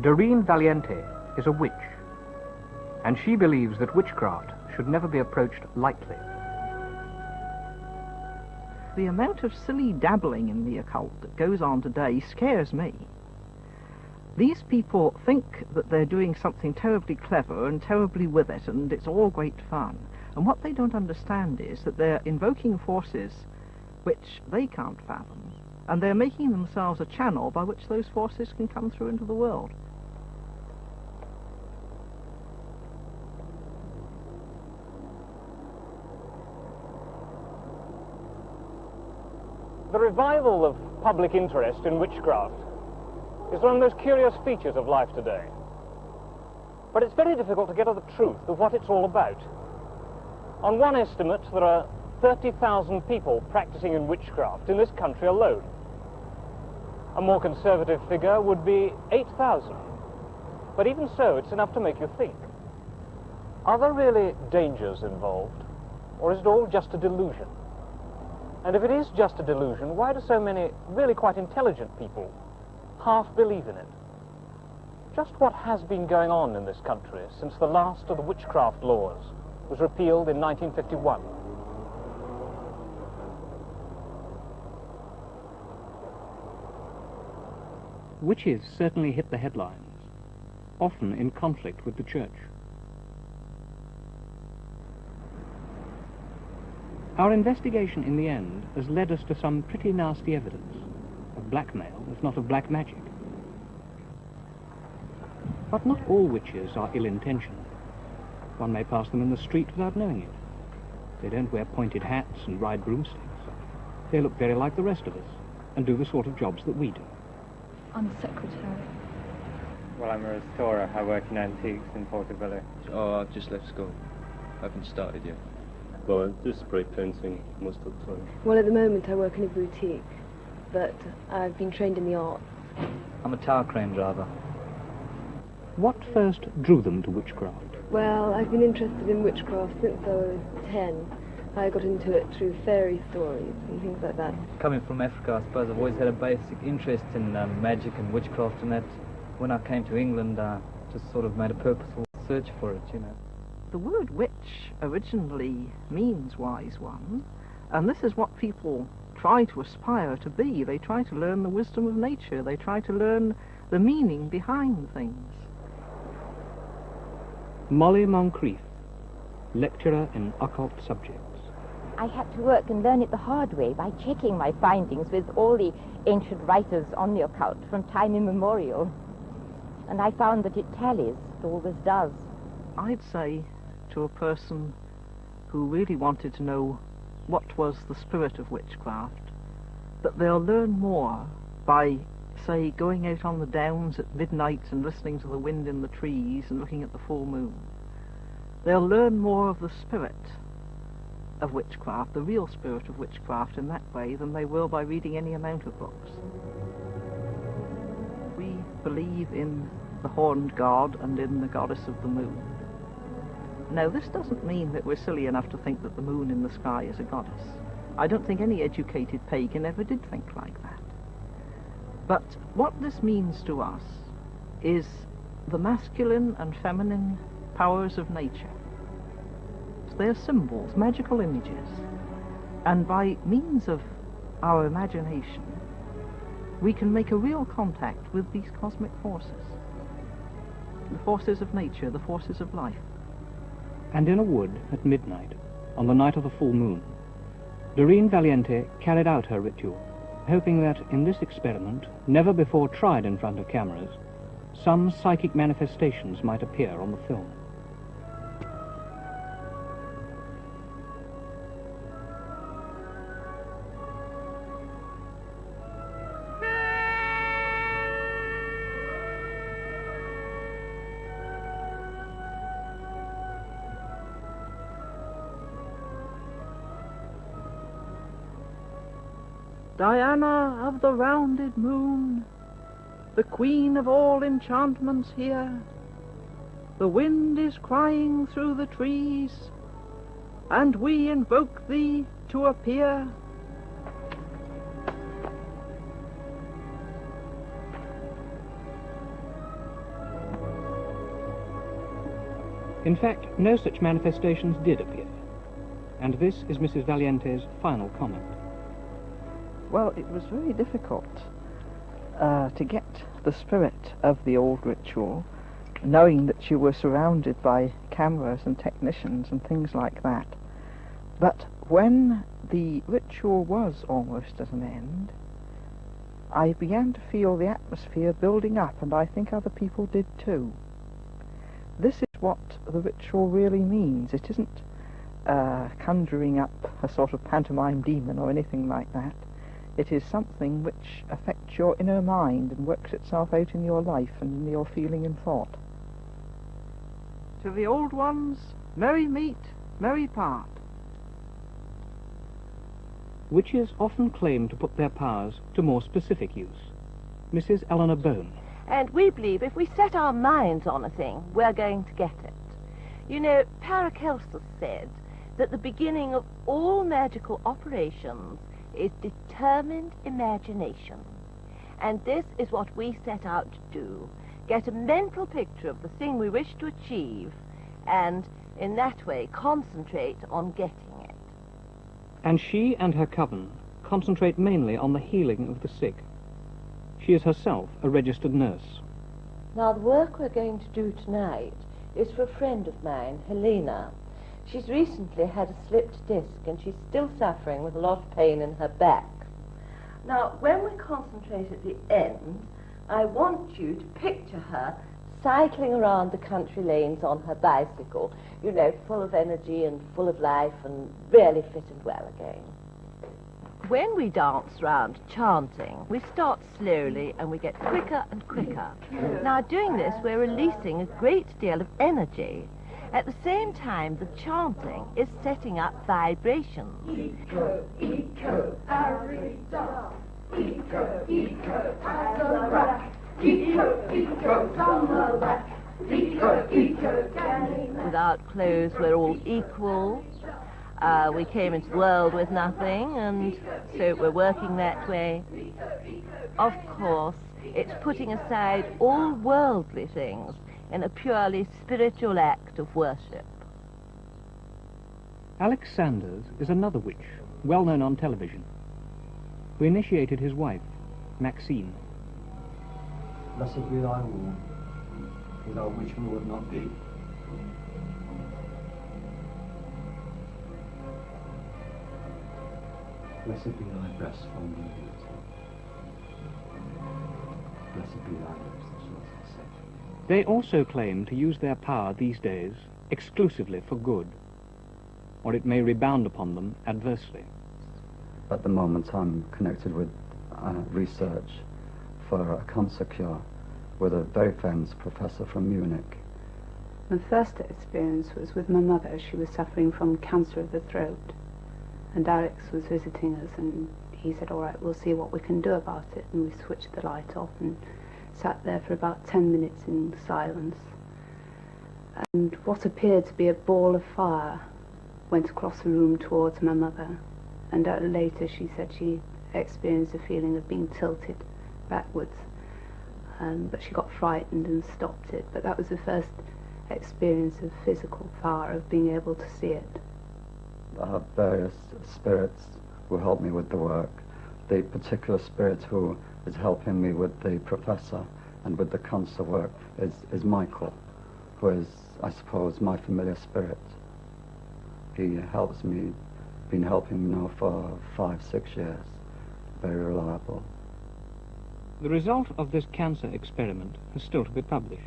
Doreen Valiente is a witch, and she believes that witchcraft should never be approached lightly. The amount of silly dabbling in the occult that goes on today scares me. These people think that they're doing something terribly clever and terribly with it, and it's all great fun. And what they don't understand is that they're invoking forces which they can't fathom, and they're making themselves a channel by which those forces can come through into the world. The revival of public interest in witchcraft is one of those curious features of life today. But it's very difficult to get at the truth of what it's all about. On one estimate, there are 30,000 people practicing in witchcraft in this country alone. A more conservative figure would be 8,000. But even so, it's enough to make you think. Are there really dangers involved, or is it all just a delusion? And if it is just a delusion, why do so many really quite intelligent people half believe in it? Just what has been going on in this country since the last of the witchcraft laws was repealed in 1951? Witches certainly hit the headlines, often in conflict with the church. Our investigation in the end has led us to some pretty nasty evidence of blackmail, if not of black magic. But not all witches are ill-intentioned. One may pass them in the street without knowing it. They don't wear pointed hats and ride broomsticks. They look very like the rest of us and do the sort of jobs that we do. I'm a secretary. Well, I'm a restorer. I work in antiques in Portobello. Oh, I've just left school. I haven't started yet. Well, I do spray painting most of the time. Well, at the moment I work in a boutique, but I've been trained in the arts. I'm a tower crane driver. What first drew them to witchcraft? Well, I've been interested in witchcraft since I was 10. I got into it through fairy stories and things like that. Coming from Africa, I suppose I've always had a basic interest in magic and witchcraft, and that when I came to England, I just sort of made a purposeful search for it, you know. The word witch originally means wise one, and this is what people try to aspire to be. They try to learn the wisdom of nature. They try to learn the meaning behind things. Molly Moncrieff, lecturer in occult subjects. I had to work and learn it the hard way by checking my findings with all the ancient writers on the occult from time immemorial. And I found that it tallies, it always does. I'd say to a person who really wanted to know what was the spirit of witchcraft, that they'll learn more by, say, going out on the downs at midnight and listening to the wind in the trees and looking at the full moon. They'll learn more of the spirit of witchcraft, the real spirit of witchcraft in that way, than they will by reading any amount of books. We believe in the horned god and in the goddess of the moon. Now, this doesn't mean that we're silly enough to think that the moon in the sky is a goddess. I don't think any educated pagan ever did think like that. But what this means to us is the masculine and feminine powers of nature. They're symbols, magical images, and by means of our imagination, we can make a real contact with these cosmic forces, the forces of nature, the forces of life. And in a wood at midnight, on the night of the full moon, Doreen Valiente carried out her ritual, hoping that in this experiment, never before tried in front of cameras, some psychic manifestations might appear on the film. Diana of the rounded moon, the queen of all enchantments here, the wind is crying through the trees, and we invoke thee to appear. In fact, no such manifestations did appear. And this is Mrs. Valiente's final comment. Well, it was very difficult to get the spirit of the old ritual, knowing that you were surrounded by cameras and technicians and things like that. But when the ritual was almost at an end, I began to feel the atmosphere building up, and I think other people did too. This is what the ritual really means. It isn't conjuring up a sort of pantomime demon or anything like that. It is something which affects your inner mind and works itself out in your life and in your feeling and thought. To the old ones, merry meet, merry part. Witches often claim to put their powers to more specific use. Mrs. Eleanor Bone. And we believe if we set our minds on a thing, we're going to get it. You know, Paracelsus said that the beginning of all magical operations is determined imagination. And this is what we set out to do. Get a mental picture of the thing we wish to achieve, and in that way concentrate on getting it. And she and her coven concentrate mainly on the healing of the sick. She is herself a registered nurse. Now, the work we're going to do tonight is for a friend of mine, Helena. She's recently had a slipped disc, and she's still suffering with a lot of pain in her back. Now, when we concentrate at the end, I want you to picture her cycling around the country lanes on her bicycle, you know, full of energy and full of life and really fit and well again. When we dance round chanting, we start slowly and we get quicker and quicker. Now, doing this, we're releasing a great deal of energy. At the same time, the chanting is setting up vibrations. Eco, eco, arida. Eco, eco, azara. Eco, eco, zamara. Eco, eco, ganina. Without clothes, we're all equal. We came into the world with nothing, and so we're working that way. Of course, it's putting aside all worldly things in a purely spiritual act of worship. Alex Sanders is another witch, well known on television, who initiated his wife, Maxine. Blessed be thy womb, without which we would not be. Blessed be thy breast formed in beauty. Blessed be thy lips that shall succeed. They also claim to use their power these days exclusively for good, or it may rebound upon them adversely. At the moment I'm connected with research for a cancer cure with a very famous professor from Munich. My first experience was with my mother. She was suffering from cancer of the throat, and Alex was visiting us, and he said, all right, we'll see what we can do about it. And we switched the light off and sat there for about 10 minutes in silence. And what appeared to be a ball of fire went across the room towards my mother. And later she said she experienced a feeling of being tilted backwards. But she got frightened and stopped it. But that was the first experience of physical fire, of being able to see it. I have various spirits who help me with the work. The particular spirit who is helping me with the professor and with the cancer work is Michael, who is, I suppose, my familiar spirit. He helps me, been helping me now for 5-6 years. Very reliable. The result of this cancer experiment has still to be published.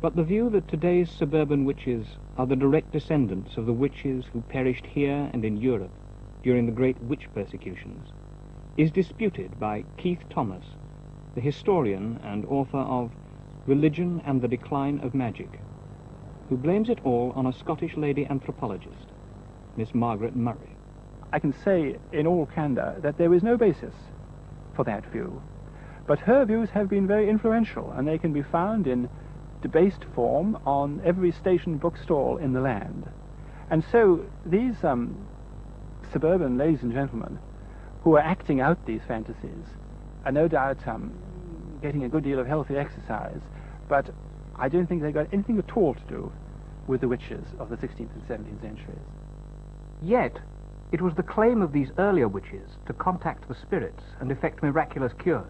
But the view that today's suburban witches are the direct descendants of the witches who perished here and in Europe during the great witch persecutions is disputed by Keith Thomas, the historian and author of Religion and the Decline of Magic, who blames it all on a Scottish lady anthropologist, Miss Margaret Murray. I can say in all candor that there is no basis for that view, but her views have been very influential, and they can be found in debased form on every station bookstall in the land. And so these suburban ladies and gentlemen who are acting out these fantasies are no doubt getting a good deal of healthy exercise, but I don't think they've got anything at all to do with the witches of the 16th and 17th centuries. Yet, it was the claim of these earlier witches to contact the spirits and effect miraculous cures,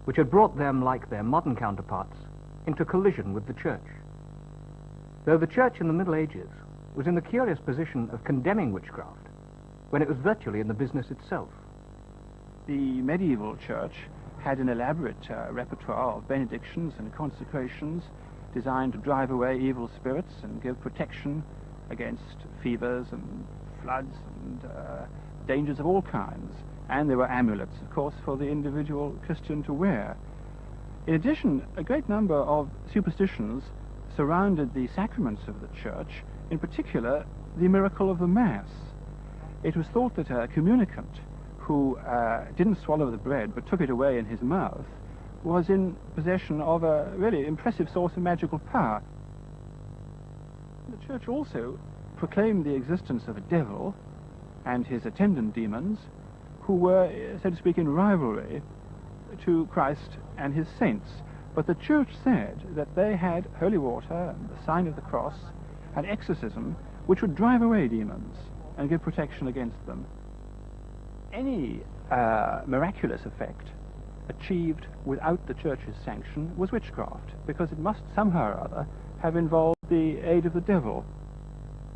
which had brought them, like their modern counterparts, into collision with the Church. Though the Church in the Middle Ages was in the curious position of condemning witchcraft, when it was virtually in the business itself. The medieval Church had an elaborate repertoire of benedictions and consecrations designed to drive away evil spirits and give protection against fevers and floods and dangers of all kinds. And there were amulets, of course, for the individual Christian to wear. In addition, a great number of superstitions surrounded the sacraments of the Church, in particular the miracle of the Mass. It was thought that a communicant who didn't swallow the bread but took it away in his mouth was in possession of a really impressive source of magical power. The Church also proclaimed the existence of a devil and his attendant demons who were, so to speak, in rivalry to Christ and his saints. But the Church said that they had holy water and the sign of the cross and exorcism which would drive away demons and give protection against them. Any miraculous effect achieved without the Church's sanction was witchcraft, because it must somehow or other have involved the aid of the devil.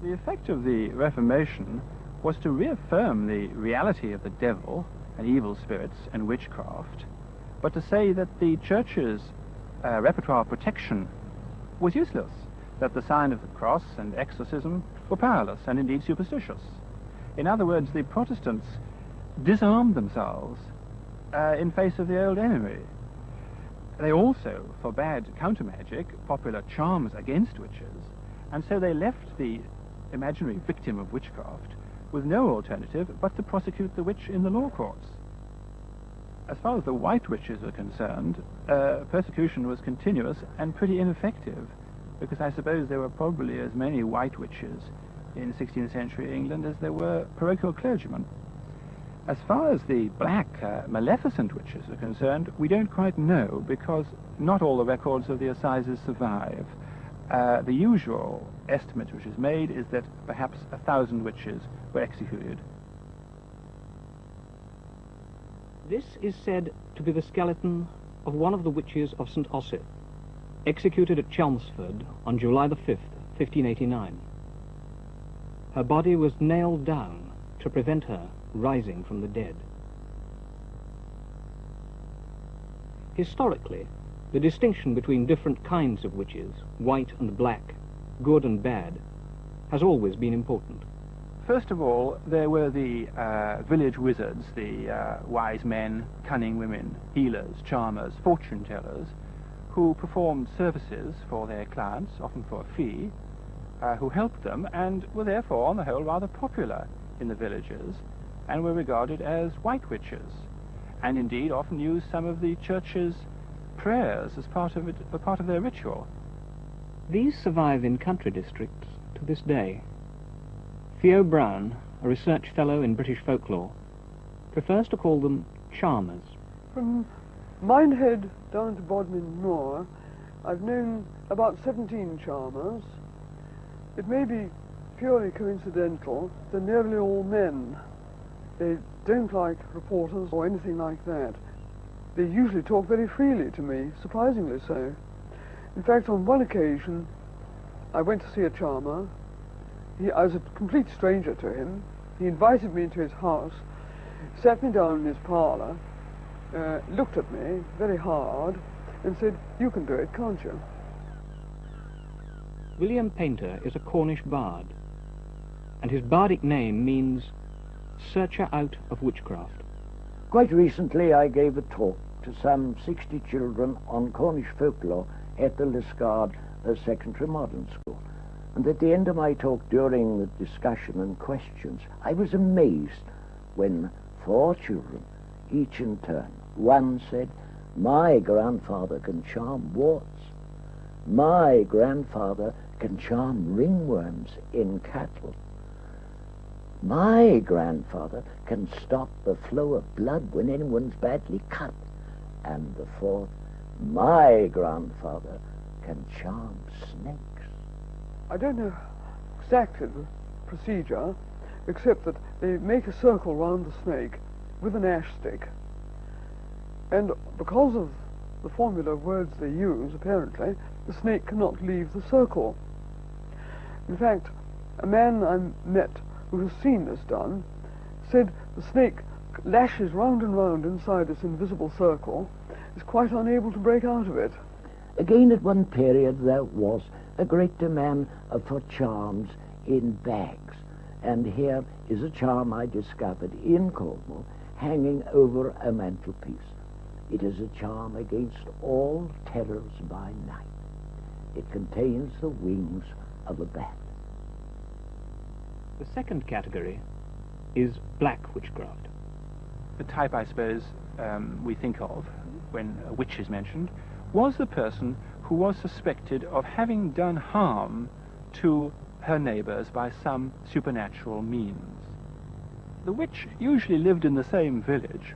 The effect of the Reformation was to reaffirm the reality of the devil and evil spirits and witchcraft, but to say that the Church's repertoire of protection was useless, that the sign of the cross and exorcism were powerless and indeed superstitious. In other words, the Protestants disarmed themselves in face of the old enemy. They also forbade counter-magic, popular charms against witches, and so they left the imaginary victim of witchcraft with no alternative but to prosecute the witch in the law courts. As far as the white witches are concerned, persecution was continuous and pretty ineffective, because I suppose there were probably as many white witches in 16th century England as there were parochial clergymen. As far as the black, maleficent witches are concerned, we don't quite know, because not all the records of the assizes survive. The usual estimate which is made is that perhaps 1,000 witches were executed. This is said to be the skeleton of one of the witches of St. Osyth, executed at Chelmsford on July the 5th, 1589. Her body was nailed down to prevent her rising from the dead. Historically, the distinction between different kinds of witches, white and black, good and bad, has always been important. First of all, there were the village wizards, the wise men, cunning women, healers, charmers, fortune-tellers, who performed services for their clients, often for a fee, who helped them and were therefore, on the whole, rather popular in the villages and were regarded as white witches, and indeed often used some of the Church's prayers as part of their ritual. These survive in country districts to this day. Theo Brown, a research fellow in British folklore, prefers to call them charmers. From Minehead down to Bodmin Moor, I've known about 17 charmers. It may be purely coincidental. They're nearly all men. They don't like reporters or anything like that. They usually talk very freely to me, surprisingly so. In fact, on one occasion, I went to see a charmer. I was a complete stranger to him. He invited me into his house, sat me down in his parlour, looked at me very hard, and said, "You can do it, can't you?" William Painter is a Cornish bard, and his bardic name means searcher out of witchcraft. Quite recently I gave a talk to some 60 children on Cornish folklore at the Liscard Secondary Modern School. And at the end of my talk, during the discussion and questions, I was amazed when 4 children, each in turn, one said, "My grandfather can charm warts. My grandfather can charm ringworms in cattle. My grandfather can stop the flow of blood when anyone's badly cut." And the 4th, "My grandfather can charm snakes." I don't know exactly the procedure, except that they make a circle round the snake with an ash stick. And because of the formula of words they use, apparently, the snake cannot leave the circle. In fact, a man I met who has seen this done said the snake lashes round and round inside this invisible circle, is quite unable to break out of it. Again, at one period, there was a great demand for charms in bags. And here is a charm I discovered in Cornwall, hanging over a mantelpiece. It is a charm against all terrors by night. It contains the wings of a bat. The second category is black witchcraft. The type, I suppose, we think of when a witch is mentioned, was the person who was suspected of having done harm to her neighbors by some supernatural means. The witch usually lived in the same village,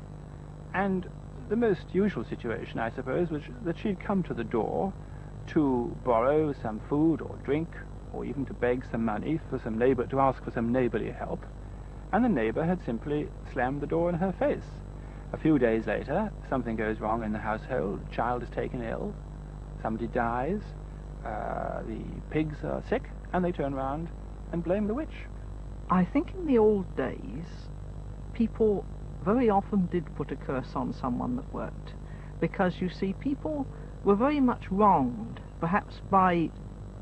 and the most usual situation, I suppose, was that she'd come to the door to borrow some food or drink, or even to beg some money for some neighbor, to ask for some neighborly help, and the neighbor had simply slammed the door in her face. A few days later, something goes wrong in the household, a child is taken ill, somebody dies, the pigs are sick, and they turn around and blame the witch. I think in the old days, people very often did put a curse on someone that worked, because, you see, people were very much wronged, perhaps by,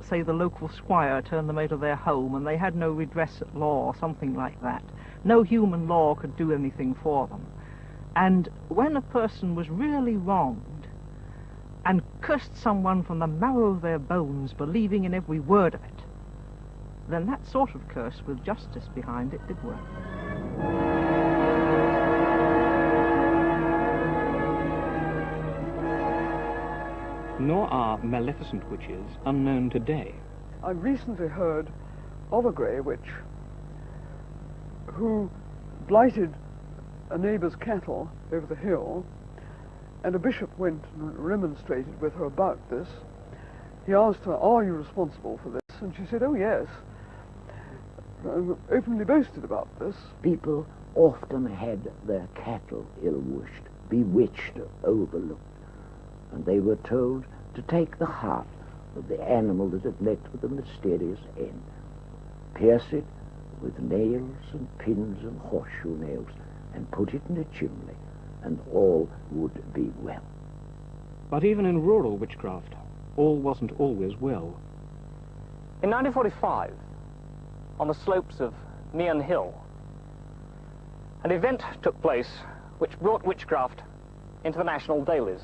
say, the local squire turned them out of their home, and they had no redress at law or something like that. No human law could do anything for them. And when a person was really wronged and cursed someone from the marrow of their bones, believing in every word of it, then that sort of curse with justice behind it did work. Nor are maleficent witches unknown today. I recently heard of a grey witch who blighted a neighbour's cattle over the hill, and a bishop went and remonstrated with her about this. He asked her, "Are you responsible for this?" And she said, "Oh yes." Openly boasted about this. People often had their cattle ill-wished, bewitched, overlooked, and they were told to take the heart of the animal that had met with a mysterious end, pierce it with nails and pins and horseshoe nails, and put it in a chimney, and all would be well. But even in rural witchcraft, all wasn't always well. In 1945, on the slopes of Meon Hill, an event took place which brought witchcraft into the national dailies.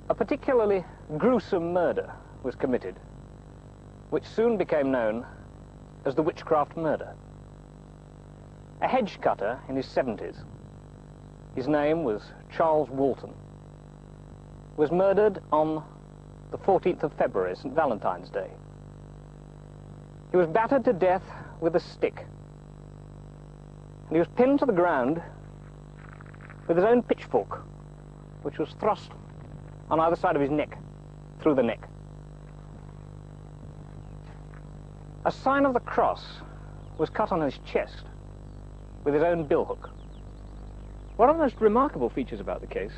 A particularly gruesome murder was committed, which soon became known as the Witchcraft Murder. A hedge cutter in his 70s, his name was Charles Walton, was murdered on the 14th of February, St. Valentine's Day. He was battered to death with a stick, and he was pinned to the ground with his own pitchfork, which was thrust on either side of his neck, through the neck. A sign of the cross was cut on his chest with his own billhook. One of the most remarkable features about the case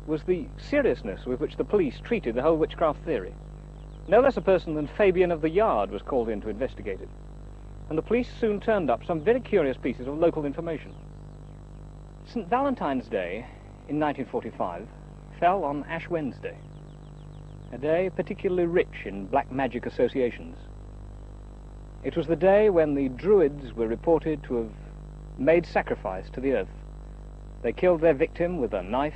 was the seriousness with which the police treated the whole witchcraft theory. No less a person than Fabian of the Yard was called in to investigate it, and the police soon turned up some very curious pieces of local information. St. Valentine's Day in 1945 fell on Ash Wednesday, a day particularly rich in black magic associations. It was the day when the Druids were reported to have made sacrifice to the earth. They killed their victim with a knife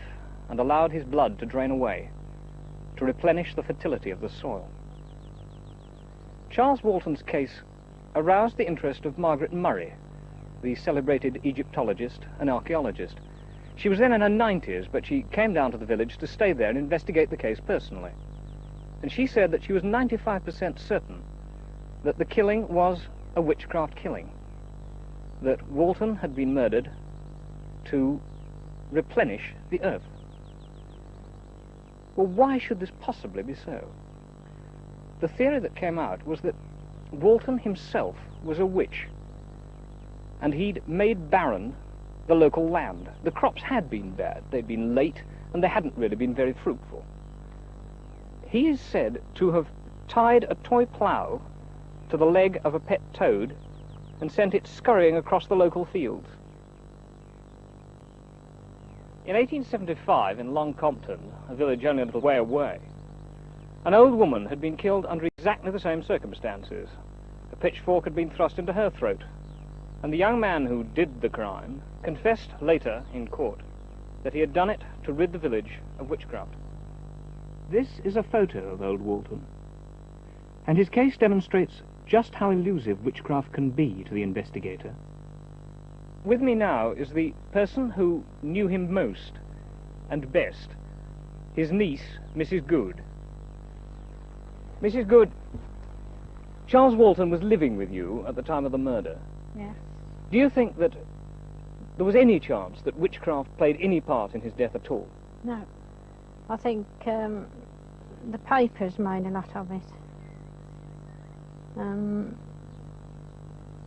and allowed his blood to drain away, to replenish the fertility of the soil. Charles Walton's case aroused the interest of Margaret Murray, the celebrated Egyptologist and archaeologist. She was then in her 90s, but she came down to the village to stay there and investigate the case personally. And she said that she was 95% certain that the killing was a witchcraft killing, that Walton had been murdered to replenish the earth. Well, why should this possibly be so? the theory that came out was that Walton himself was a witch, and he'd made barren the local land. The crops had been bad, they'd been late, and they hadn't really been very fruitful. He is said to have tied a toy plough to the leg of a pet toad and sent it scurrying across the local fields. In 1875, in Long Compton, a village only a little way away, an old woman had been killed under exactly the same circumstances. A pitchfork had been thrust into her throat, and the young man who did the crime confessed later in court that he had done it to rid the village of witchcraft. This is a photo of old Walton, and his case demonstrates just how elusive witchcraft can be to the investigator. With me now is the person who knew him most and best, his niece, Mrs. Good. Mrs. Good, Charles Walton was living with you at the time of the murder. Yes. Do you think that there was any chance that witchcraft played any part in his death at all? No. I think the papers made a lot of it. And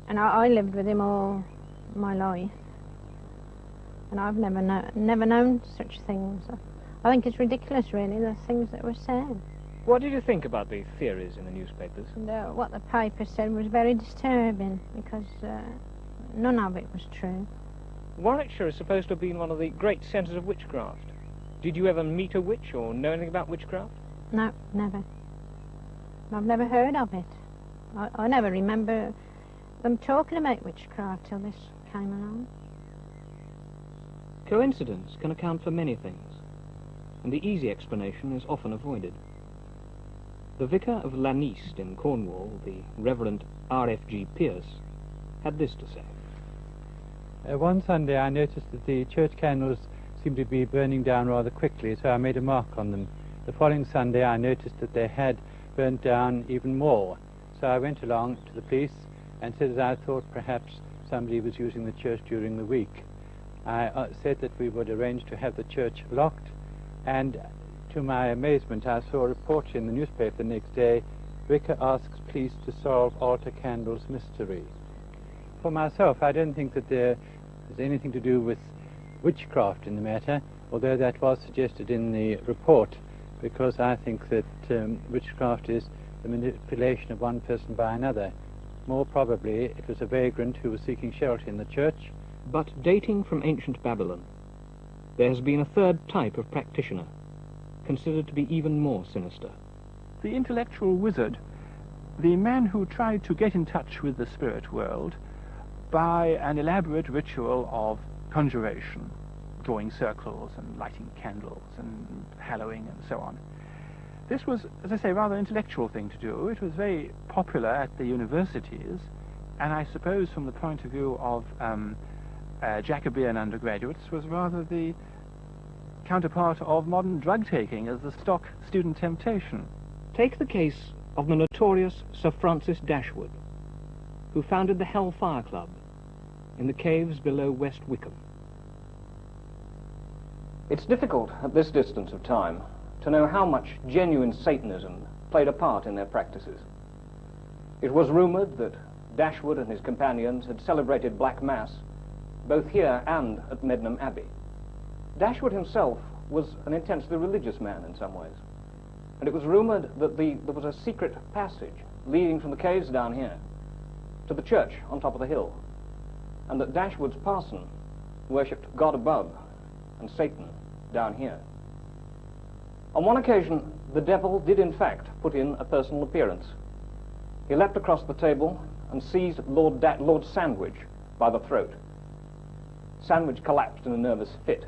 I lived with him all my life, and I've never known such things. I think it's ridiculous, really, the things that were said. What did you think about the theories in the newspapers? And, what the paper said was very disturbing, because none of it was true. Warwickshire is supposed to have been one of the great centres of witchcraft. Did you ever meet a witch or know anything about witchcraft? No, never. I've never heard of it. I never remember them talking about witchcraft till this came along. Coincidence can account for many things, and the easy explanation is often avoided. The vicar of Laniste in Cornwall, the Reverend R.F.G. Pierce, had this to say. One Sunday I noticed that the church candles seemed to be burning down rather quickly, so I made a mark on them. The following Sunday I noticed that they had burnt down even more, so I went along to the police and said that I thought perhaps somebody was using the church during the week. I said that we would arrange to have the church locked, and to my amazement I saw a report in the newspaper the next day, "Vicar asks police to solve altar candles mystery." For myself, I don't think that there is anything to do with witchcraft in the matter, although that was suggested in the report, because I think that witchcraft is the manipulation of one person by another. More probably, it was a vagrant who was seeking shelter in the church. But dating from ancient Babylon, there has been a third type of practitioner, considered to be even more sinister. The intellectual wizard, the man who tried to get in touch with the spirit world by an elaborate ritual of conjuration, drawing circles and lighting candles and hallowing and so on. This was, as I say, a rather intellectual thing to do. It was very popular at the universities, and I suppose from the point of view of Jacobean undergraduates was rather the counterpart of modern drug-taking as the stock student temptation. Take the case of the notorious Sir Francis Dashwood, who founded the Hellfire Club in the caves below West Wickham. It's difficult at this distance of time to know how much genuine Satanism played a part in their practices. It was rumoured that Dashwood and his companions had celebrated Black Mass both here and at Medmenham Abbey. Dashwood himself was an intensely religious man in some ways, and it was rumoured that there was a secret passage leading from the caves down here to the church on top of the hill, and that Dashwood's parson worshipped God above and Satan down here. On one occasion, the devil did in fact put in a personal appearance. He leapt across the table and seized Lord Sandwich by the throat. Sandwich collapsed in a nervous fit.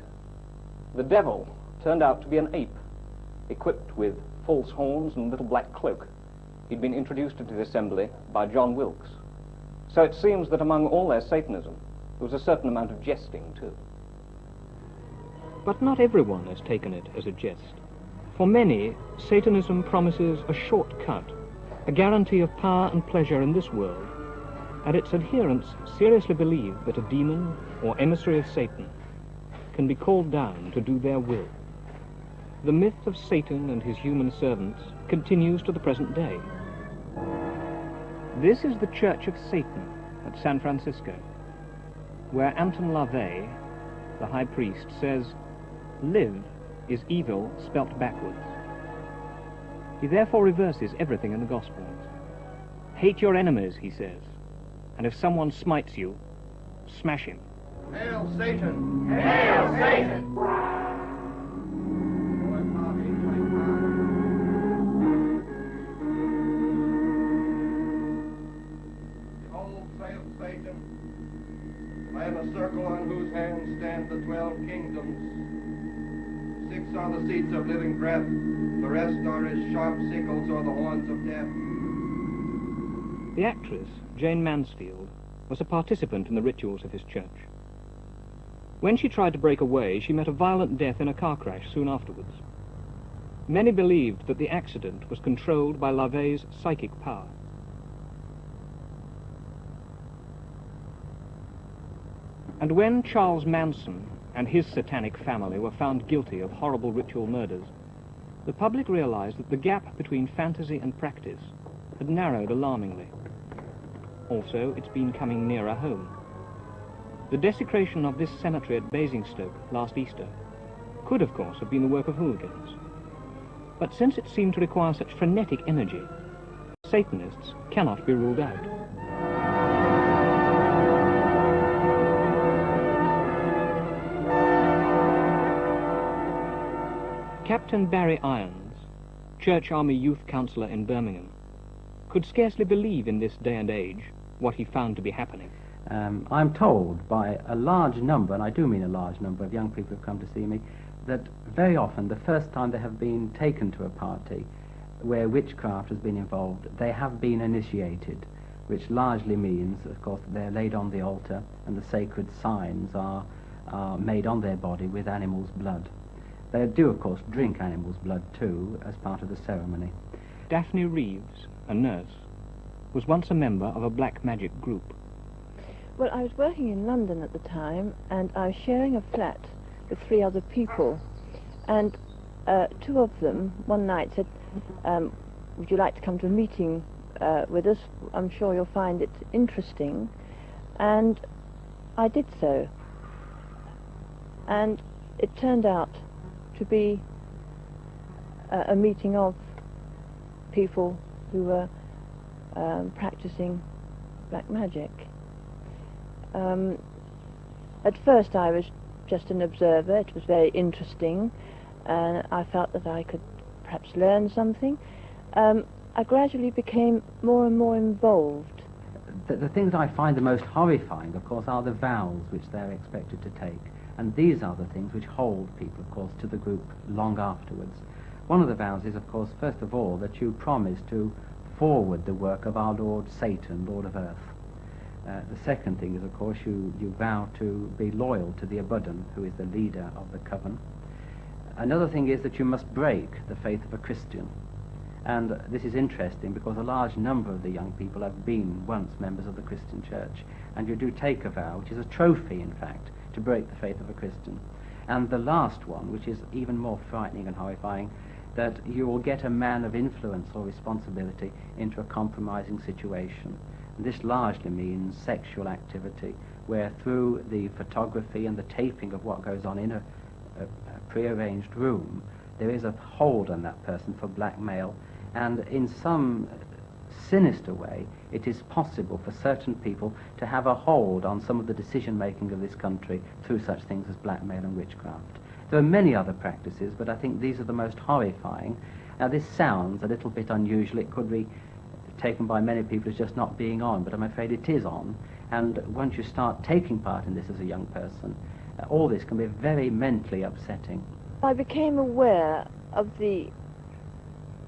The devil turned out to be an ape, equipped with false horns and a little black cloak. He'd been introduced into the assembly by John Wilkes. So it seems that among all their Satanism, there was a certain amount of jesting too. But not everyone has taken it as a jest. For many, Satanism promises a shortcut, a guarantee of power and pleasure in this world, and its adherents seriously believe that a demon or emissary of Satan can be called down to do their will. The myth of Satan and his human servants continues to the present day. This is the Church of Satan at San Francisco, where Anton LaVey, the high priest, says, "Live is evil spelt backwards." He therefore reverses everything in the Gospels. Hate your enemies, he says, and if someone smites you, smash him. Hail Satan! Hail Satan! Behold, saith Satan, I have a circle on whose hands stand the 12 kingdoms. 6 are the seats of living breath, the rest are as sharp sickles or the horns of death. The actress, Jane Mansfield, was a participant in the rituals of his church. When she tried to break away, she met a violent death in a car crash soon afterwards. Many believed that the accident was controlled by LaVey's psychic power. And when Charles Manson and his satanic family were found guilty of horrible ritual murders, the public realized that the gap between fantasy and practice had narrowed alarmingly. Also, it's been coming nearer home. The desecration of this cemetery at Basingstoke last Easter could, of course, have been the work of hooligans. But since it seemed to require such frenetic energy, Satanists cannot be ruled out. Captain Barry Irons, Church Army Youth Councillor in Birmingham, could scarcely believe in this day and age what he found to be happening. I'm told by a large number, and I do mean a large number of young people who've come to see me, that very often the first time they have been taken to a party where witchcraft has been involved, they have been initiated, which largely means, of course, that they're laid on the altar and the sacred signs are made on their body with animals' blood. They do, of course, drink animals' blood too as part of the ceremony. Daphne Reeves, a nurse, was once a member of a black magic group. Well, I was working in London at the time, and I was sharing a flat with 3 other people, and 2 of them one night said, would you like to come to a meeting with us? I'm sure you'll find it interesting. And I did so. And it turned out to be a meeting of people who were practicing black magic. At first I was just an observer. It was very interesting, and I felt that I could perhaps learn something. I gradually became more and more involved. The things I find the most horrifying, of course, are the vows which they're expected to take. And these are the things which hold people, of course, to the group long afterwards. One of the vows is, of course, first of all, that you promise to forward the work of our Lord Satan, Lord of Earth. The second thing is, of course, you vow to be loyal to the Abuddon, who is the leader of the coven. Another thing is that you must break the faith of a Christian. And this is interesting because a large number of the young people have been once members of the Christian church. And you do take a vow, which is a trophy, in fact, to break the faith of a Christian. And the last one, which is even more frightening and horrifying, that you will get a man of influence or responsibility into a compromising situation. And this largely means sexual activity, where through the photography and the taping of what goes on in a prearranged room, there is a hold on that person for blackmail, and in some sinister way, it is possible for certain people to have a hold on some of the decision-making of this country through such things as blackmail and witchcraft. There are many other practices, but I think these are the most horrifying. Now, this sounds a little bit unusual. It could be taken by many people as just not being on, but I'm afraid it is on. And once you start taking part in this as a young person, all this can be very mentally upsetting. I became aware of the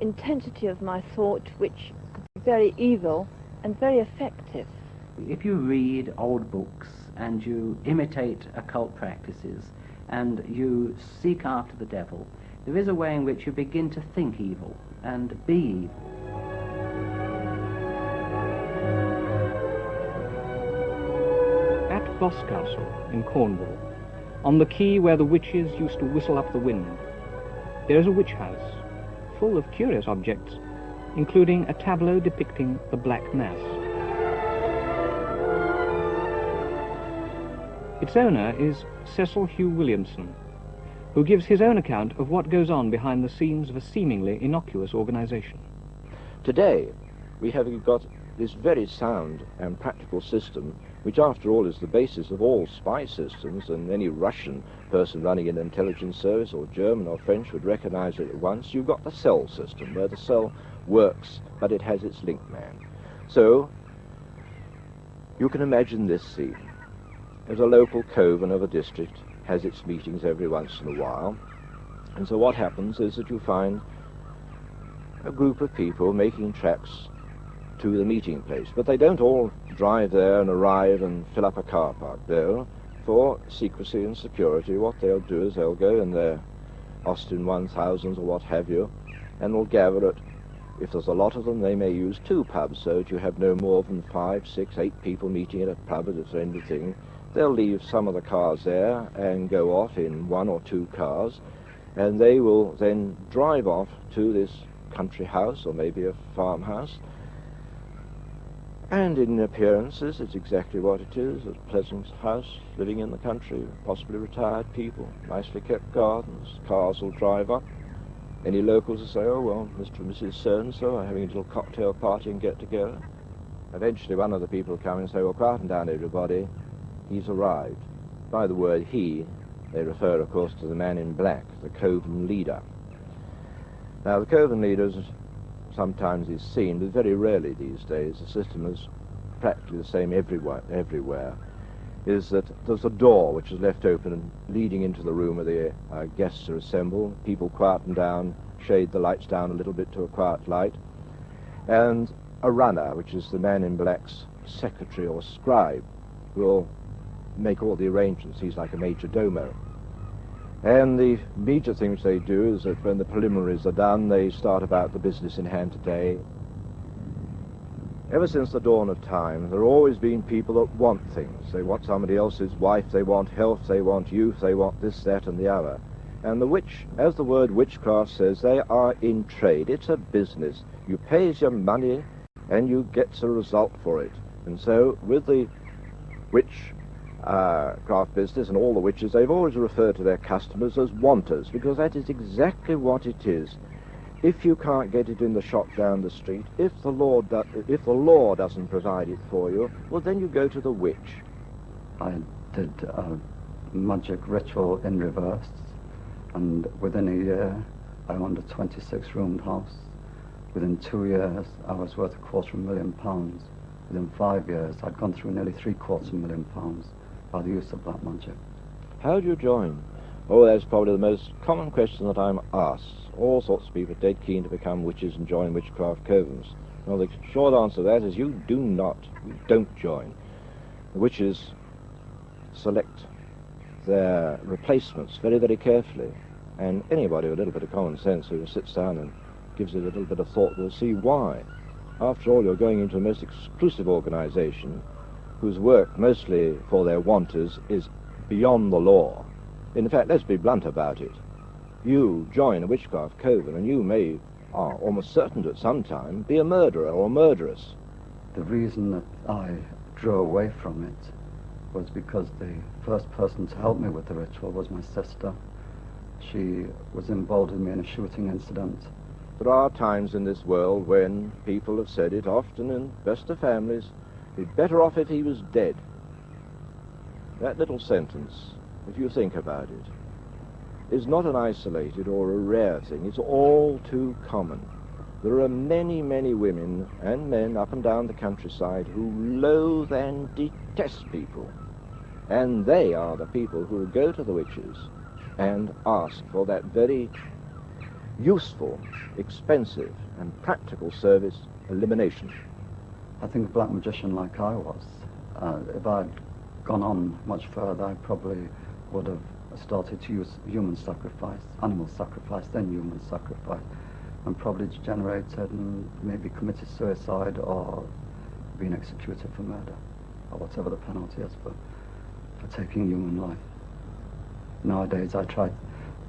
intensity of my thought, which could be very evil and very effective. If you read old books and you imitate occult practices and you seek after the devil, there is a way in which you begin to think evil and be evil. At Boscastle in Cornwall, on the quay where the witches used to whistle up the wind, there is a witch house full of curious objects, including a tableau depicting the Black Mass. Its owner is Cecil Hugh Williamson, who gives his own account of what goes on behind the scenes of a seemingly innocuous organization. Today, we have got this very sound and practical system, which after all is the basis of all spy systems, and any Russian person running an intelligence service, or German or French, would recognize it at once. You've got the cell system, where the cell works, but it has its link man. So, you can imagine this scene. As a local coven of a district has its meetings every once in a while, and so what happens is that you find a group of people making tracks to the meeting place, but they don't all drive there and arrive and fill up a car park. No, for secrecy and security, what they'll do is they'll go in their Austin 1000s or what have you, and they'll gather at, if there's a lot of them, they may use 2 pubs, so that you have no more than 5, 6, 8 people meeting at a pub at the end of the thing. They'll leave some of the cars there and go off in 1 or 2 cars, and they will then drive off to this country house or maybe a farmhouse. And in appearances, it's exactly what it is, a pleasant house, living in the country, possibly retired people, nicely kept gardens, cars will drive up. Any locals will say, oh, well, Mr. and Mrs. So-and-so are having a little cocktail party and get together. Eventually one of the people will come and say, well, quieten down, everybody, he's arrived. By the word he, they refer, of course, to the man in black, the coven leader. Now, the coven leaders sometimes is seen, but very rarely these days. The system is practically the same everywhere, is that there's a door which is left open and leading into the room where the guests are assembled. People quieten down, shade the lights down a little bit to a quiet light, and a runner, which is the man in black's secretary or scribe, will make all the arrangements. He's like a major domo. And the major thing which they do is that when the preliminaries are done, they start about the business in hand today. Ever since the dawn of time, there have always been people that want things. They want somebody else's wife, they want health, they want youth, they want this, that, and the other. And the witch, as the word witchcraft says, they are in trade. It's a business. You pay your money, and you get a result for it. And so, with the witch craft business and all the witches, they've always referred to their customers as wanters, because that is exactly what it is. If you can't get it in the shop down the street, if the law doesn't provide it for you, well, then you go to the witch. I did a magic ritual in reverse, and within a year I owned a 26-roomed house. Within 2 years I was worth £250,000. Within 5 years I'd gone through nearly £750,000 by the use of black magic. How do you join? Oh, that's probably the most common question that I'm asked. All sorts of people are dead keen to become witches and join witchcraft covens. Well, the short answer to that is you don't join. The witches select their replacements very, very carefully, and anybody with a little bit of common sense who sits down and gives it a little bit of thought will see why. After all, you're going into a most exclusive organization whose work, mostly for their wanters, is beyond the law. In fact, let's be blunt about it. You join a witchcraft coven and you are almost certain to at some time be a murderer or a murderess. The reason that I drew away from it was because the first person to help me with the ritual was my sister. She was involved with me in a shooting incident. There are times in this world when people have said it, often in best of families, he'd better off if he was dead. That little sentence, if you think about it, is not an isolated or a rare thing. It's all too common. There are many, many women and men up and down the countryside who loathe and detest people. And they are the people who will go to the witches and ask for that very useful, expensive, and practical service, elimination. I think a black magician like I was, if I'd gone on much further, I probably would have started to use human sacrifice, animal sacrifice, then human sacrifice, and probably degenerated and maybe committed suicide or been executed for murder, or whatever the penalty is for taking human life. Nowadays I try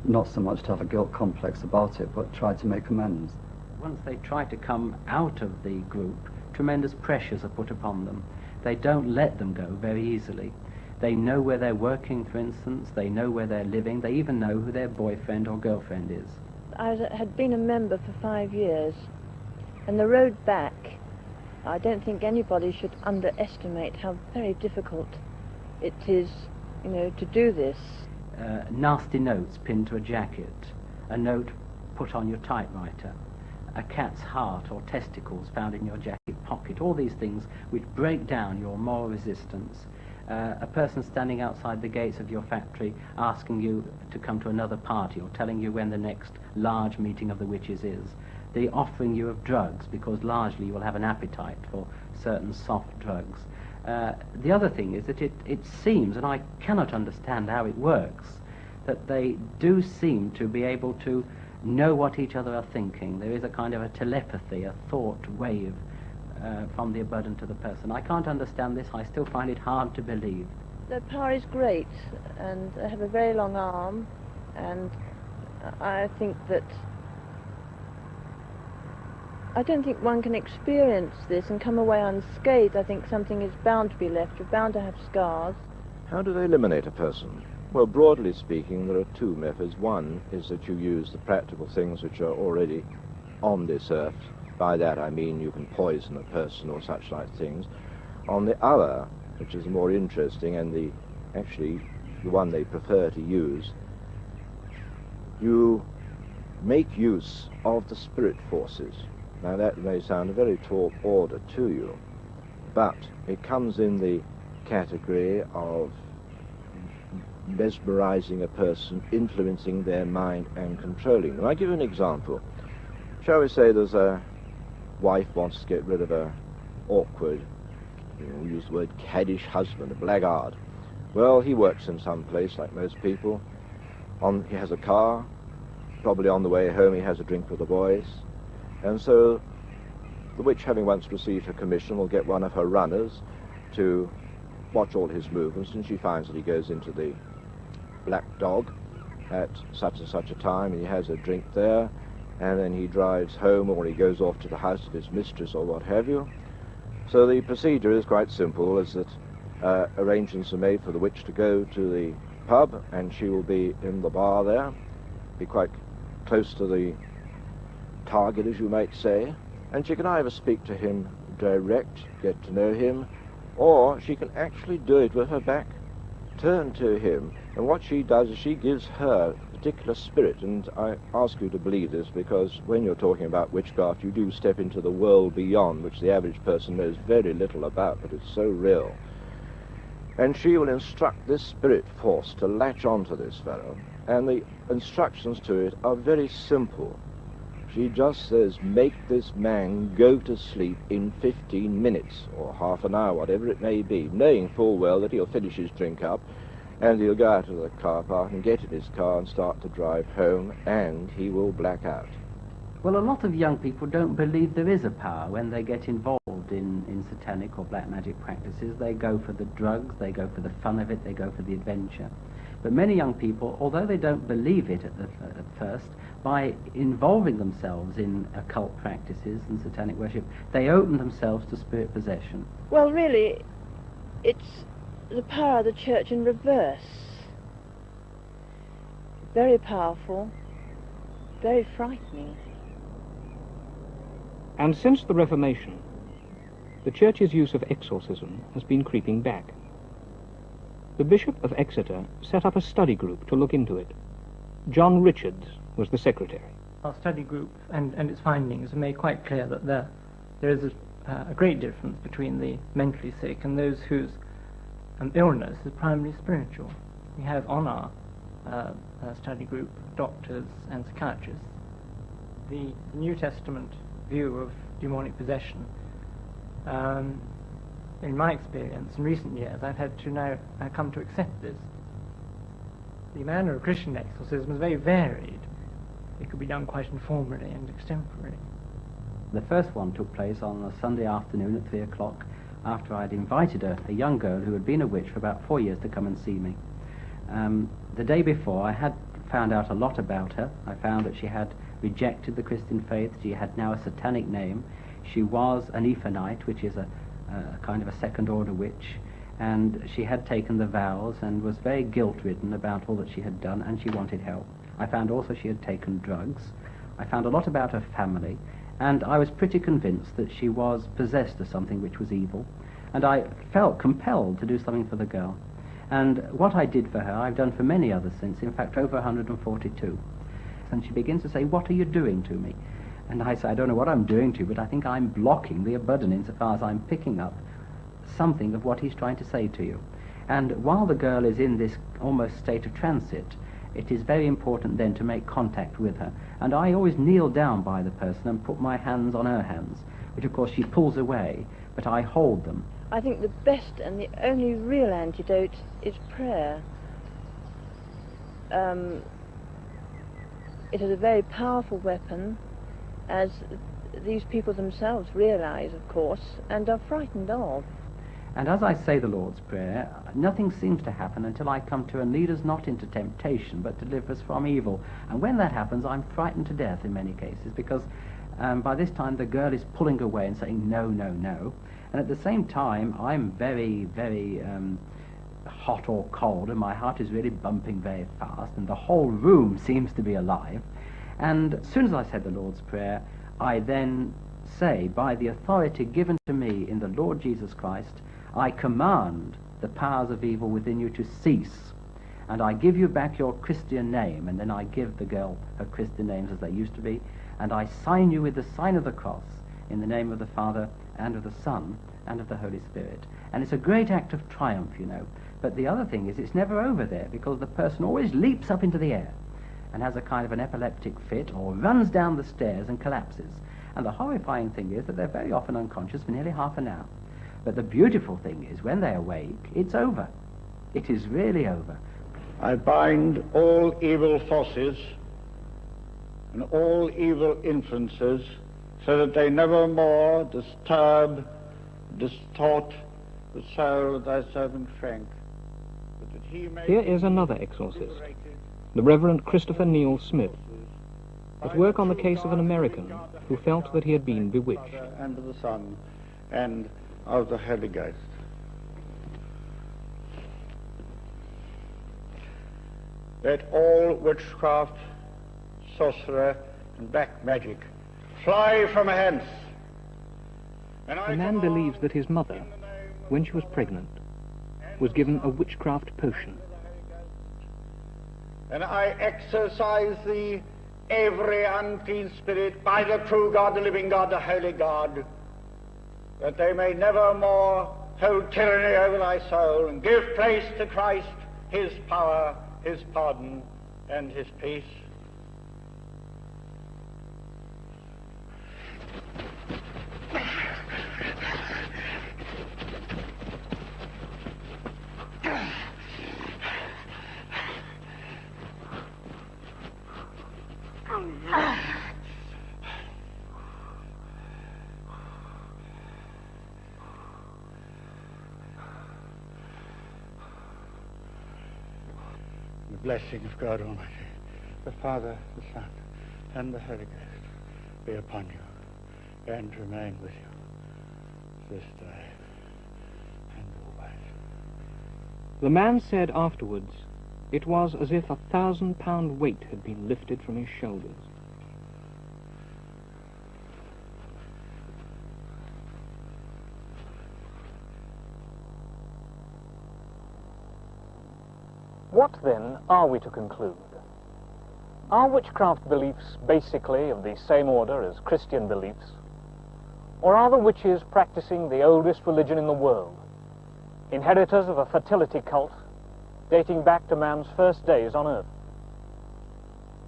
not so much to have a guilt complex about it, but try to make amends. Once they try to come out of the group, tremendous pressures are put upon them. They don't let them go very easily. They know where they're working, for instance, they know where they're living, they even know who their boyfriend or girlfriend is. I had been a member for 5 years, and the road back, I don't think anybody should underestimate how very difficult it is, you know, to do this. Nasty notes pinned to a jacket, a note put on your typewriter, a cat's heart or testicles found in your jacket pocket, all these things which break down your moral resistance. A person standing outside the gates of your factory asking you to come to another party or telling you when the next large meeting of the witches is. The offering you of drugs, because largely you will have an appetite for certain soft drugs. The other thing is that it seems, and I cannot understand how it works, that they do seem to be able to know what each other are thinking. There is a kind of a telepathy, a thought wave from the abundant to the person. I can't understand this. I still find it hard to believe. Their power is great, and they have a very long arm, and I think that I don't think one can experience this and come away unscathed. I think something is bound to be left. You're bound to have scars. How do they eliminate a person? Well, broadly speaking, there are two methods. One is that you use the practical things which are already on this earth. By that I mean you can poison a person or such like things. On the other, which is more interesting and actually the one they prefer to use, you make use of the spirit forces. Now that may sound a very tall order to you, but it comes in the category of mesmerizing a person, influencing their mind and controlling them. I'll give you an example. Shall we say there's a wife wants to get rid of a awkward, we use the word caddish husband, a blackguard. Well, he works in some place like most people. He has a car, probably on the way home he has a drink with the boys, and so the witch, having once received her commission, will get one of her runners to watch all his movements, and she finds that he goes into the Black Dog at such and such a time, and he has a drink there, and then he drives home, or he goes off to the house of his mistress or what have you. So the procedure is quite simple, is that arrangements are made for the witch to go to the pub, and she will be in the bar there, be quite close to the target, as you might say, and she can either speak to him direct, get to know him, or she can actually do it with her back turned to him, and what she does is she gives her particular spirit, and I ask you to believe this because when you're talking about witchcraft you do step into the world beyond, which the average person knows very little about, but it's so real. And she will instruct this spirit force to latch onto this fellow, and the instructions to it are very simple. She just says, make this man go to sleep in 15 minutes, or half an hour, whatever it may be, knowing full well that he'll finish his drink up, and he'll go out of the car park and get in his car and start to drive home, and he will black out. Well, a lot of young people don't believe there is a power when they get involved in satanic or black magic practices. They go for the drugs, they go for the fun of it, they go for the adventure. But many young people, although they don't believe it at first, by involving themselves in occult practices and satanic worship, they open themselves to spirit possession. Well, really, it's the power of the church in reverse. Very powerful, very frightening. And since the Reformation, the Church's use of exorcism has been creeping back. The Bishop of Exeter set up a study group to look into it. John Richards was the secretary. Our study group and its findings have made quite clear that there is a great difference between the mentally sick and those whose illness is primarily spiritual. We have on our study group doctors and psychiatrists. The New Testament view of demonic possession, in my experience in recent years, I've had to now come to accept this. The manner of Christian exorcism is very varied. It could be done quite informally and extemporally. The first one took place on a Sunday afternoon at 3 o'clock after I'd invited a young girl who had been a witch for about 4 years to come and see me. The day before I had found out a lot about her. I found that she had rejected the Christian faith. She had now a satanic name. She was an Ephonite, which is a kind of a second-order witch, and she had taken the vows and was very guilt-ridden about all that she had done, and she wanted help. I found also she had taken drugs. I found a lot about her family, and I was pretty convinced that she was possessed of something which was evil, and I felt compelled to do something for the girl. And what I did for her, I've done for many others since, in fact over 142. And she begins to say, "What are you doing to me?" And I say, "I don't know what I'm doing to you, but I think I'm blocking the Abaddon insofar as I'm picking up something of what he's trying to say to you." And while the girl is in this almost state of transit, it is very important then to make contact with her. And I always kneel down by the person and put my hands on her hands, which of course she pulls away, but I hold them. I think the best and the only real antidote is prayer. It is a very powerful weapon, as these people themselves realize, of course, and are frightened of. And as I say the Lord's Prayer, nothing seems to happen until I come to and lead us not into temptation, but deliver us from evil. And when that happens, I'm frightened to death in many cases, because by this time the girl is pulling away and saying, "No, no, no." And at the same time, I'm very, very hot or cold, and my heart is really bumping very fast, and the whole room seems to be alive. And as soon as I said the Lord's Prayer, I then say, by the authority given to me in the Lord Jesus Christ, I command the powers of evil within you to cease, and I give you back your Christian name. And then I give the girl her Christian names as they used to be, and I sign you with the sign of the cross in the name of the Father and of the Son and of the Holy Spirit. And it's a great act of triumph, you know. But the other thing is, it's never over there, because the person always leaps up into the air and has a kind of an epileptic fit, or runs down the stairs and collapses. And the horrifying thing is that they're very often unconscious for nearly half an hour. But the beautiful thing is, when they awake, it's over. It is really over. I bind all evil forces and all evil influences, so that they never more disturb, distort the soul of thy servant Frank. But that he may Here is another exorcist, the Reverend Christopher Neil Smith, at work on the case of an American who felt that he had been bewitched. And of the Son and of the Holy Ghost. Let all witchcraft, sorcerer, and black magic fly from hence. A man believes that his mother, when she was pregnant, was given a witchcraft potion. And I exorcise thee, every unclean spirit, by the true God, the living God, the holy God, that they may never more hold tyranny over thy soul, and give place to Christ, his power, his pardon, and his peace. The blessing of God Almighty, the Father, the Son, and the Holy Ghost be upon you and remain with you this day and always. The man said afterwards, it was as if 1,000-pound weight had been lifted from his shoulders. What then are we to conclude? Are witchcraft beliefs basically of the same order as Christian beliefs? Or are the witches practicing the oldest religion in the world, inheritors of a fertility cult dating back to man's first days on earth?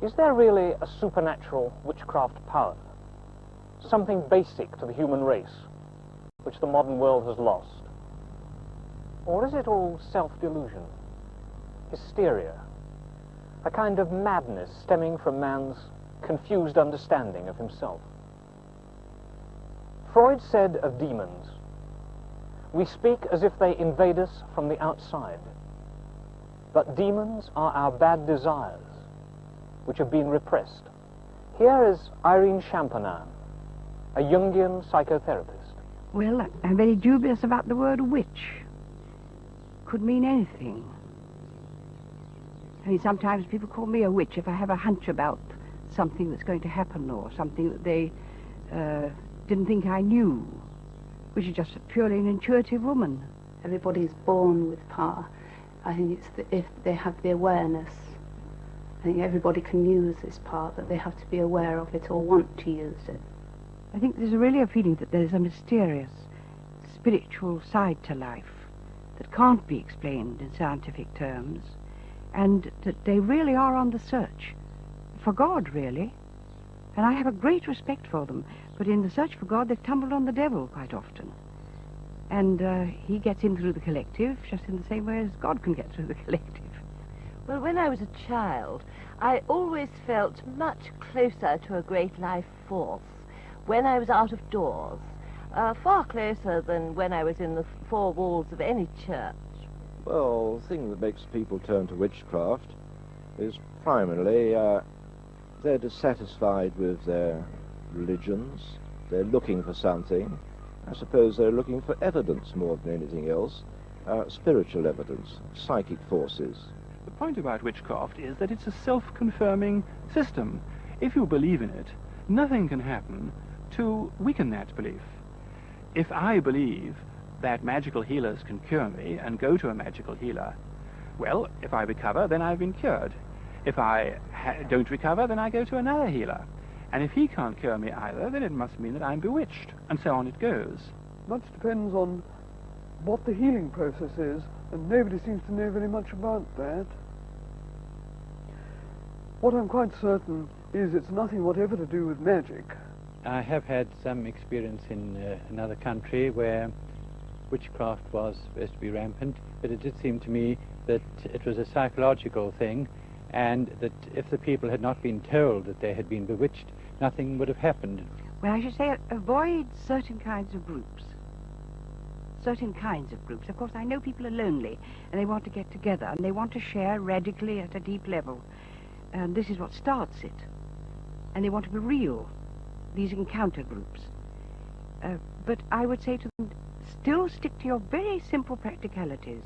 Is there really a supernatural witchcraft power, something basic to the human race, which the modern world has lost? Or is it all self-delusion, hysteria, a kind of madness stemming from man's confused understanding of himself? Freud said of demons, "We speak as if they invade us from the outside, but demons are our bad desires which have been repressed. Here is Irene Champagnat, a Jungian psychotherapist. Well, I'm very dubious about the word witch. Could mean anything. I mean, sometimes people call me a witch if I have a hunch about something that's going to happen or something that they didn't think I knew, which is just purely an intuitive woman. Everybody's born with power. I think it's if they have the awareness. I think everybody can use this power, but they have to be aware of it or want to use it. I think there's really a feeling that there's a mysterious, spiritual side to life that can't be explained in scientific terms, and that they really are on the search for God, really. And I have a great respect for them, but in the search for God, they've tumbled on the devil quite often. And he gets in through the collective, just in the same way as God can get through the collective. Well, when I was a child, I always felt much closer to a great life force when I was out of doors, far closer than when I was in the four walls of any church. Well, the thing that makes people turn to witchcraft is primarily they're dissatisfied with their religions. They're looking for something. I suppose they're looking for evidence more than anything else, spiritual evidence, psychic forces. The point about witchcraft is that it's a self-confirming system. If you believe in it, nothing can happen to weaken that belief. If I believe that magical healers can cure me and go to a magical healer, well, if I recover, then I've been cured. If I don't recover, then I go to another healer. And if he can't cure me either, then it must mean that I'm bewitched, and so on it goes. Much depends on what the healing process is, and nobody seems to know very much about that. What I'm quite certain is it's nothing whatever to do with magic. I have had some experience in another country where witchcraft was supposed to be rampant, but it did seem to me that it was a psychological thing, and that if the people had not been told that they had been bewitched, nothing would have happened. Well, I should say avoid certain kinds of groups. Certain kinds of groups. Of course, I know people are lonely, and they want to get together, and they want to share radically at a deep level. And this is what starts it. And they want to be real, these encounter groups. But I would say to them, still stick to your very simple practicalities.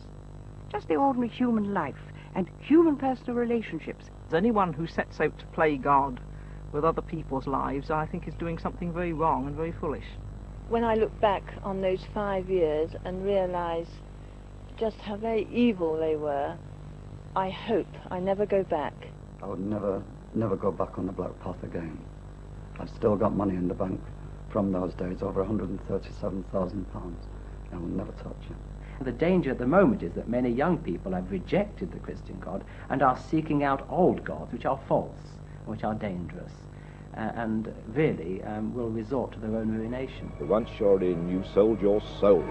Just the ordinary human life and human personal relationships. Anyone who sets out to play God with other people's lives, I think, is doing something very wrong and very foolish. When I look back on those 5 years and realise just how very evil they were, I hope I never go back. I would never go back on the black path again. I've still got money in the bank from those days, over £137,000. I will never touch it. The danger at the moment is that many young people have rejected the Christian God and are seeking out old gods which are false, which are dangerous, and really will resort to their own ruination. Once you're in, you sold your soul.